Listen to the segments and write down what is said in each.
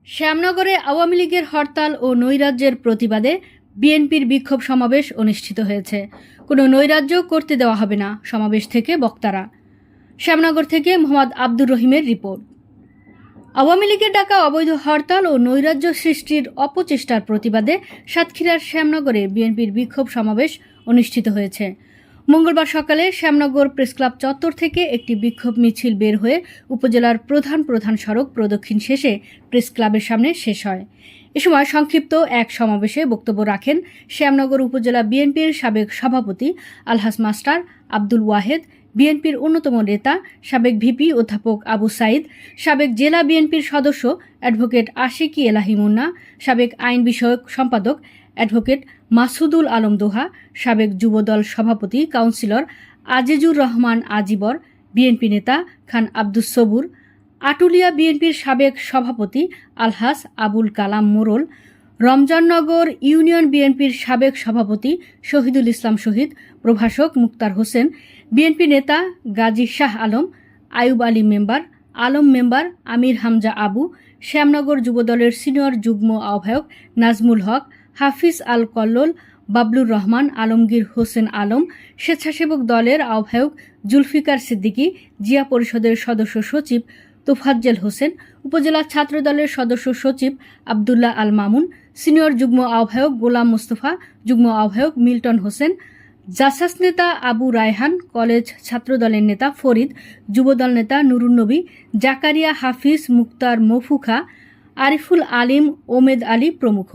শ্যামনগরে আওয়ামী লীগের হরতাল ও নৈরাজ্যের প্রতিবাদে বিএনপির বিক্ষোভ সমাবেশ অনুষ্ঠিত হয়েছে। কোনো নৈরাজ্য করতে দেওয়া হবে না সমাবেশ থেকে বক্তারা। শ্যামনগর থেকে মোহাম্মদ আব্দুর রহিমের রিপোর্ট। আওয়ামী লীগের ডাকা অবৈধ হরতাল ও নৈরাজ্য সৃষ্টির অপচেষ্টার প্রতিবাদে সাতক্ষীরার শ্যামনগরে বিএনপির বিক্ষোভ সমাবেশ অনুষ্ঠিত হয়েছে। মঙ্গলবার সকালে শ্যামনগর প্রেসক্লাব চত্বর থেকে একটি বিক্ষোভ মিছিল বের হয়ে উপজেলার প্রধান সড়ক প্রদক্ষিণ শেষে প্রেসক্লাবের সামনে শেষ হয়। এ সময় সংক্ষিপ্ত এক সমাবেশে বক্তব্য রাখেন শ্যামনগর উপজেলা বিএনপির সাবেক সভাপতি আলহাজ মাস্টার আব্দুল ওয়াহেদ, বিএনপির অন্যতম নেতা সাবেক ভিপি অধ্যাপক আবু সাইদ, সাবেক জেলা বিএনপির সদস্য অ্যাডভোকেট আশিকি এলাহি মুন্না, সাবেক আইন বিষয়ক সম্পাদক অ্যাডভোকেট মাসুদুল আলম দোহা, সাবেক যুবদল সভাপতি কাউন্সিলর আজিজুর রহমান আজিবর, বিএনপি নেতা খান আব্দুস সবুর, আটুলিয়া বিএনপির সাবেক সভাপতি আলহাজ আবুল কালাম মোরল, রমজাননগর ইউনিয়ন বিএনপির সাবেক সভাপতি শহীদুল ইসলাম শহীদ, প্রভাষক মুক্তার হোসেন, বিএনপি নেতা গাজী শাহ আলম, আয়ুব আলী মেম্বার, আলম মেম্বার, আমির হামজা আবু, শ্যামনগর যুবদলের সিনিয়র যুগ্ম আহ্বায়ক নাজমুল হক, হাফিজ আল কল্লোল, বাবলুর রহমান, আলমগীর হোসেন আলম, স্বেচ্ছাসেবক দলের আহ্বায়ক জুলফিকার সিদ্দিকী, জিয়া পরিষদের সদস্য সচিব তোফাজ্জেল হোসেন, উপজেলা ছাত্র দলের সদস্য সচিব আবদুল্লাহ আল মামুন, সিনিয়র যুগ্ম আহ্বায়ক গোলাম মোস্তফা, যুগ্ম আহ্বায়ক মিল্টন হোসেন, জাসাস নেতা আবু রায়হান, কলেজ ছাত্রদলের নেতা ফরিদ, যুবদল নেতা নুরুন নবী, জাকারিয়া হাফিজ, মুক্তার মফুখা, আরিফুল আলিম, ওমেদ আলী প্রমুখ।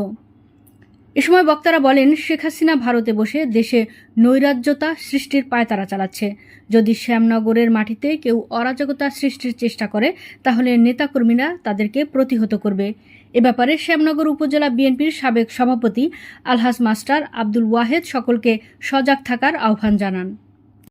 এ সময় বক্তারা বলেন, শেখ হাসিনা ভারতে বসে দেশে নৈরাজ্যতা সৃষ্টির পায়তারা চালাচ্ছে। যদি শ্যামনগরের মাটিতে কেউ অরাজকতা সৃষ্টির চেষ্টা করে তাহলে নেতাকর্মীরা তাদেরকে প্রতিহত করবে। এ ব্যাপারে শ্যামনগর উপজেলা বিএনপির সাবেক সভাপতি আলহাজ মাস্টার আব্দুল ওয়াহেদ সকলকে সজাগ থাকার আহ্বান জানান।